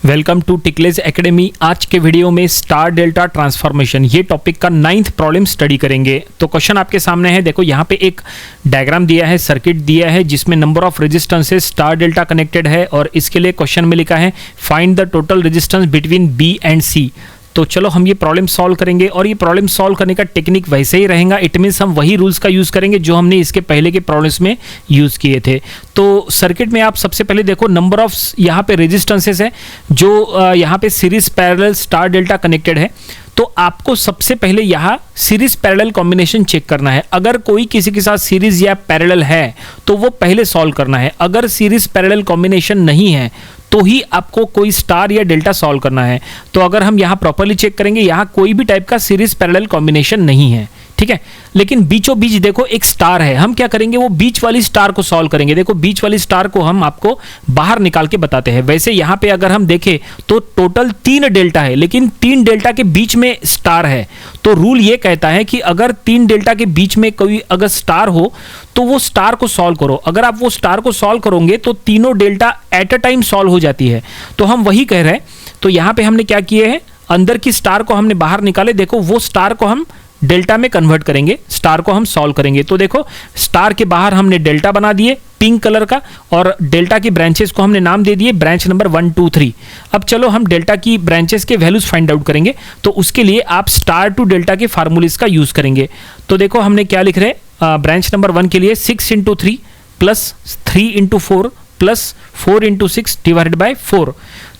Welcome to टिकलेज academy. आज के video में स्टार डेल्टा ट्रांसफॉर्मेशन ये टॉपिक का 9th प्रॉब्लम स्टडी करेंगे। तो क्वेश्चन आपके सामने है, देखो यहाँ पे एक डायग्राम दिया है, सर्किट दिया है जिसमें number of resistances star delta connected है और इसके लिए क्वेश्चन में लिखा है find the total resistance between B and C. तो चलो हम ये प्रॉब्लम सॉल्व करेंगे और ये प्रॉब्लम सॉल्व करने का टेक्निक वैसे ही रहेगा। इट मीन्स हम वही रूल्स का यूज़ करेंगे जो हमने इसके पहले के प्रॉब्लम्स में यूज़ किए थे। तो सर्किट में आप सबसे पहले देखो नंबर ऑफ यहाँ पे रेजिस्टेंसेस है जो यहाँ पे series parallel star delta connected है। तो आपको सबसे पहले यहाँ सीरीज पैरेलल कॉम्बिनेशन चेक करना है। अगर कोई किसी के साथ सीरीज या पैरेलल है तो वो पहले सॉल्व करना है। अगर सीरीज पैरेलल कॉम्बिनेशन नहीं है तो ही आपको कोई स्टार या डेल्टा सॉल्व करना है। तो अगर हम यहाँ प्रॉपर्ली चेक करेंगे, यहाँ कोई भी टाइप का सीरीज पैरेलल कॉम्बिनेशन नहीं है, ठीक है। लेकिन बीचों बीच देखो एक स्टार है, हम क्या करेंगे वो बीच वाली स्टार को सॉल्व करेंगे। देखो बीच वाली स्टार को हम आपको बाहर निकाल के बताते हैं। वैसे यहाँ पे अगर हम देखें तो टोटल 3 डेल्टा है, लेकिन 3 डेल्टा के बीच में स्टार है। तो रूल ये कहता है कि अगर 3 डेल्टा के बीच में कोई अगर स्टार हो तो वो स्टार को सॉल्व करो। अगर आप वो स्टार को सॉल्व करोगे तो तीनों delta at a time solve हो जाती है। तो हम वही कह रहे हैं। तो यहाँ पे हमने क्या किए हैं, अंदर की स्टार को हमने बाहर निकाले। देखो वो स्टार को हम डेल्टा में कन्वर्ट करेंगे, स्टार को हम सॉल्व करेंगे। तो देखो स्टार के बाहर हमने डेल्टा बना दिए पिंक कलर का और डेल्टा की ब्रांचेस को हमने नाम दे दिए ब्रांच नंबर 1 2 3। अब चलो हम डेल्टा की ब्रांचेस के वैल्यूज फाइंड आउट करेंगे। तो उसके लिए आप स्टार टू डेल्टा के फार्मूलेस का यूज करेंगे। तो देखो हमने क्या लिख रहे हैं, ब्रांच नंबर 1 के लिए 6 × 3 प्लस 3 × 4 प्लस 4 × 6 डिवाइडेड बाय 4।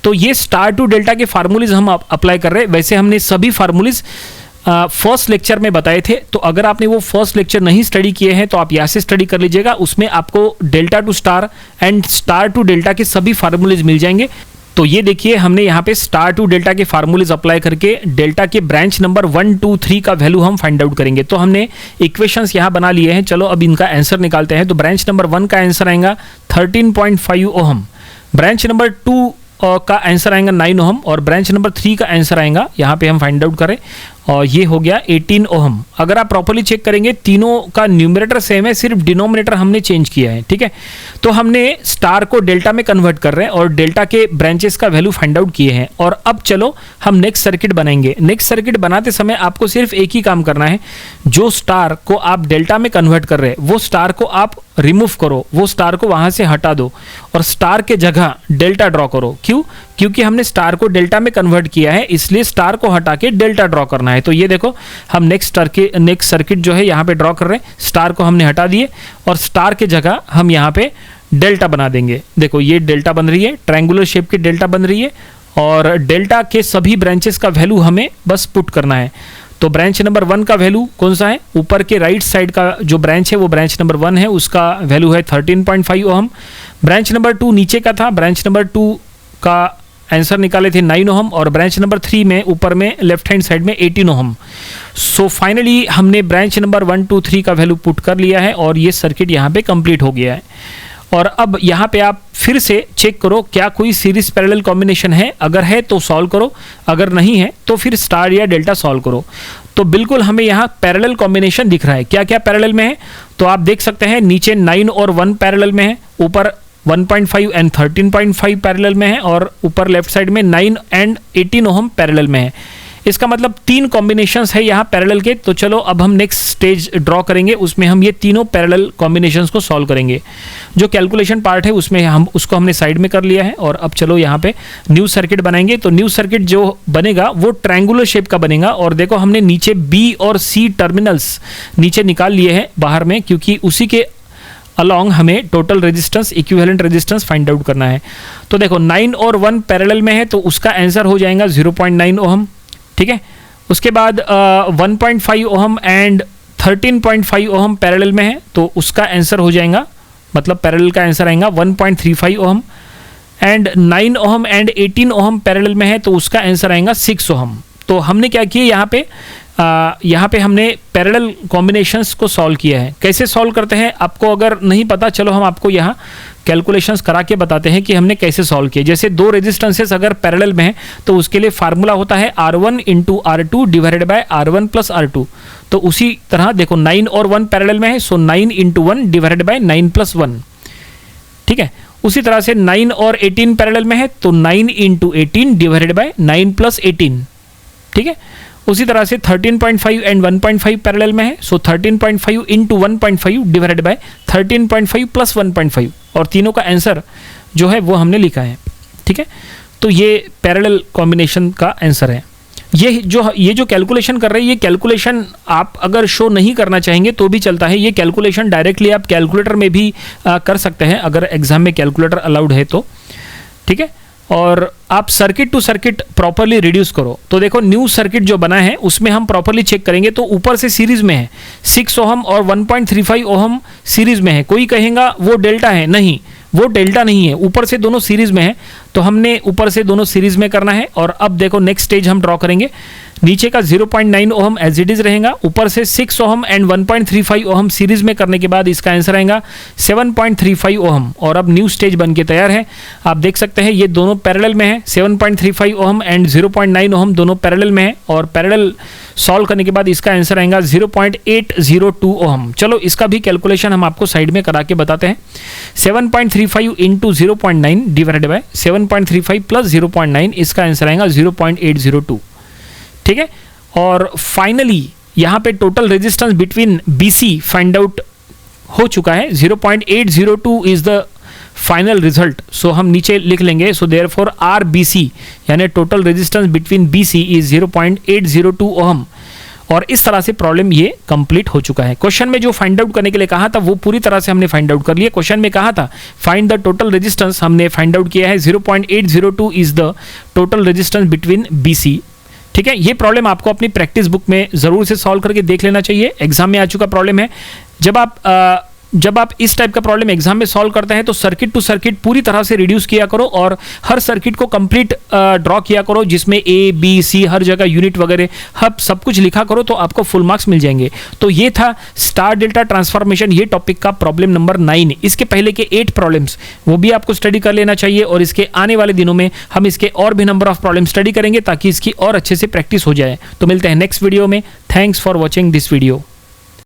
तो ये स्टार टू डेल्टा के फार्मूलेज हम अप्लाई कर रहे हैं। वैसे हमने सभी फार्मूलेज फर्स्ट लेक्चर में बताए थे। तो अगर आपने वो फर्स्ट लेक्चर नहीं स्टडी किए हैं तो आप यहाँ से स्टडी कर लीजिएगा। उसमें आपको delta to star and star to delta के सभी फार्मूलेज मिल जाएंगे। तो ये देखिए हमने यहाँ पे स्टार टू डेल्टा के फार्मूलेज अप्लाई करके डेल्टा के ब्रांच नंबर 1 2 3 का वैल्यू हम फाइंड आउट करेंगे। तो हमने इक्वेशंस यहाँ बना लिए हैं। चलो अब इनका आंसर निकालते हैं। तो ब्रांच नंबर 1 का आंसर आएगा 13.5 ओहम, ब्रांच नंबर 2 का आंसर आएगा 9 ओहम और ब्रांच नंबर 3 का आंसर आएगा, यहाँ पे हम फाइंड आउट करें, और ये हो गया 18 ओहम। अगर आप प्रॉपर्ली चेक करेंगे तीनों का न्यूमरेटर सेम है, सिर्फ डिनोमिनेटर हमने चेंज किया है, ठीक है। तो हमने स्टार को डेल्टा में कन्वर्ट कर रहे हैं और डेल्टा के ब्रांचेस का वैल्यू फाइंड आउट किए हैं। और अब चलो हम नेक्स्ट सर्किट बनाएंगे। नेक्स्ट सर्किट बनाते समय आपको सिर्फ एक ही काम करना है, जो स्टार को आप डेल्टा में कन्वर्ट कर रहे हैं वो स्टार को आप रिमूव करो, वो स्टार को वहां से हटा दो और स्टार के जगह डेल्टा ड्रॉ करो। क्यों? क्योंकि हमने स्टार को डेल्टा में कन्वर्ट किया है, इसलिए स्टार को हटा के डेल्टा ड्रॉ करना है। तो ये देखो हम नेक्स्ट सर्किट जो है यहाँ पे ड्रॉ कर रहे हैं। स्टार को हमने हटा दिए और स्टार के जगह हम यहाँ पे डेल्टा बना देंगे। देखो ये डेल्टा बन रही है, ट्रायंगुलर शेप की डेल्टा बन रही है और डेल्टा के सभी ब्रांचेस का वैल्यू हमें बस पुट करना है। तो ब्रांच नंबर 1 का वैल्यू कौन सा है, ऊपर के राइट साइड का जो ब्रांच है वो ब्रांच नंबर 1 है, उसका वैल्यू है 13.5 ओहम। ब्रांच नंबर 2 नीचे का था, ब्रांच नंबर 2 का आंसर निकाले थे 9 ओहम और ब्रांच नंबर 3 में ऊपर में लेफ्ट हैंड साइड में 18 ओहम। सो फाइनली हमने ब्रांच नंबर 1 2 3 का वैल्यू पुट कर लिया है और ये सर्किट यहाँ पे कंप्लीट हो गया है। और अब यहाँ पे आप फिर से चेक करो क्या कोई सीरीज पैरेलल कॉम्बिनेशन है। अगर है तो सॉल्व करो, अगर नहीं है तो फिर स्टार या डेल्टा सॉल्व करो। तो बिल्कुल हमें यहाँ पैरेलल कॉम्बिनेशन दिख रहा है। क्या क्या पैरेलल में है तो आप देख सकते हैं, नीचे 9 और 1 पैरेलल में है, ऊपर 1.5 एंड 13.5 पैरेलल में है और ऊपर लेफ्ट साइड में 9 एंड 18 ओहम पैरेलल में है। इसका मतलब 3 कॉम्बिनेशंस है यहाँ पैरेलल के। तो चलो अब हम नेक्स्ट स्टेज ड्रॉ करेंगे, उसमें हम ये तीनों पैरेलल कॉम्बिनेशंस को सॉल्व करेंगे। जो कैलकुलेशन पार्ट है उसमें हमने साइड में कर लिया है। और अब चलो यहाँ पे न्यू सर्किट बनाएंगे। तो न्यू सर्किट जो बनेगा वो ट्रायंगुलर शेप का बनेगा। और देखो हमने नीचे बी और सी टर्मिनल्स नीचे निकाल लिए हैं बाहर में, क्योंकि उसी के अलॉन्ग हमें total resistance, equivalent resistance find out करना है। तो देखो 9 और 1 पैरेलल में है तो उसका आंसर हो जाएगा 0.9 ओहम, ठीक है। उसके बाद 1.5 ओहम एंड 13.5 ओहम पैरेलल में है तो उसका आंसर हो जाएगा, मतलब पैरेलल का आंसर आएगा 1.35 ohm. And 9 ohm and 18 ohm parallel में है तो उसका आंसर आएगा 6 ओहम। तो हमने क्या किया यहाँ पे हमने पैरेलल कॉम्बिनेशंस को सॉल्व किया है। कैसे सॉल्व करते हैं आपको अगर नहीं पता, चलो हम आपको यहाँ कैलकुलेशंस करा के बताते हैं कि हमने कैसे सॉल्व किया। जैसे 2 रेजिस्टेंसेस अगर पैरेलल में है तो उसके लिए फार्मूला होता है R1 × R2 divided by R1 + R2। तो उसी तरह देखो 9 और 1 पैरेलल में है, सो 9 × 1 डिवाइडेड बाय 9 + 1, ठीक है। उसी तरह से 9 और 18 पैरेलल में है तो 9 इंटू 18 डिवाइडेड बाय 9 प्लस 18, ठीक है। उसी तरह से 13.5 एंड 1.5 पैरेलल में है, सो 13.5 इंटू 1.5 डिवाइडेड बाय 13.5 प्लस 1.5, और तीनों का आंसर जो है वो हमने लिखा है, ठीक है। तो ये पैरेलल कॉम्बिनेशन का आंसर है। ये जो कैलकुलेशन कर रहे हैं, ये कैलकुलेशन आप अगर शो नहीं करना चाहेंगे तो भी चलता है। ये कैलकुलेशन डायरेक्टली आप कैलकुलेटर में भी कर सकते हैं अगर एग्जाम में कैलकुलेटर अलाउड है तो, ठीक है। और आप circuit to circuit properly reduce करो। तो देखो न्यू सर्किट जो बना है उसमें हम प्रॉपरली चेक करेंगे तो ऊपर से सीरीज में है 6 ओहम और 1.35 ओहम सीरीज में है। कोई कहेगा वो डेल्टा है, नहीं, वो डेल्टा नहीं है, ऊपर से दोनों सीरीज में है, तो हमने ऊपर से दोनों सीरीज में करना है। और अब देखो नेक्स्ट स्टेज हम ड्रॉ करेंगे। नीचे का 0.9 ओहम एज इट इज रहेगा, ऊपर से 6 ओहम एंड 1.35 ओहम सीरीज में करने के बाद इसका आंसर आएगा 7.35 ओहम। और अब न्यू स्टेज बन के तैयार है। आप देख सकते हैं ये दोनों पैरेलल में है, 7.35 ओहम एंड 0.9 ओहम दोनों पैरेलल में है, और पैरेलल सॉल्व करने के बाद इसका आंसर आएगा 0.802 ओहम। चलो इसका भी कैलकुलेशन हम आपको साइड में करा के बताते हैं। 7.35 इंटू 0.9 डिवाइडेड बाय 7.35 प्लस 0.9, इसका आंसर आएगा 0.802, ठीक है। और फाइनली यहाँ पे total resistance between BC find out हो चुका है। 0.802 इज द फाइनल रिजल्ट। सो हम नीचे लिख लेंगे, सो देयरफॉर RBC यानी total resistance between BC is 0.802 ohm. और इस तरह से प्रॉब्लम ये कंप्लीट हो चुका है। क्वेश्चन में जो फाइंड आउट करने के लिए कहा था वो पूरी तरह से हमने फाइंड आउट कर लिया। क्वेश्चन में कहा था फाइंड द टोटल रेजिस्टेंस, हमने फाइंड आउट किया है। 0.802 is the total resistance between BC, ठीक है। ये प्रॉब्लम आपको अपनी प्रैक्टिस बुक में जरूर से सॉल्व करके देख लेना चाहिए। एग्जाम में आ चुका प्रॉब्लम है। जब आप इस टाइप का प्रॉब्लम एग्जाम में सॉल्व करते हैं तो सर्किट टू सर्किट पूरी तरह से रिड्यूस किया करो और हर सर्किट को कंप्लीट ड्रॉ किया करो, जिसमें A, B, C हर जगह यूनिट वगैरह हब सब कुछ लिखा करो, तो आपको फुल मार्क्स मिल जाएंगे। तो ये था स्टार डेल्टा ट्रांसफॉर्मेशन, ये टॉपिक का प्रॉब्लम नंबर 9। इसके पहले के 8 प्रॉब्लम्स वो भी आपको स्टडी कर लेना चाहिए, और इसके आने वाले दिनों में हम इसके और भी नंबर ऑफ प्रॉब्लम स्टडी करेंगे ताकि इसकी और अच्छे से प्रैक्टिस हो जाए। तो मिलते हैं नेक्स्ट वीडियो में। Thanks for watching this video.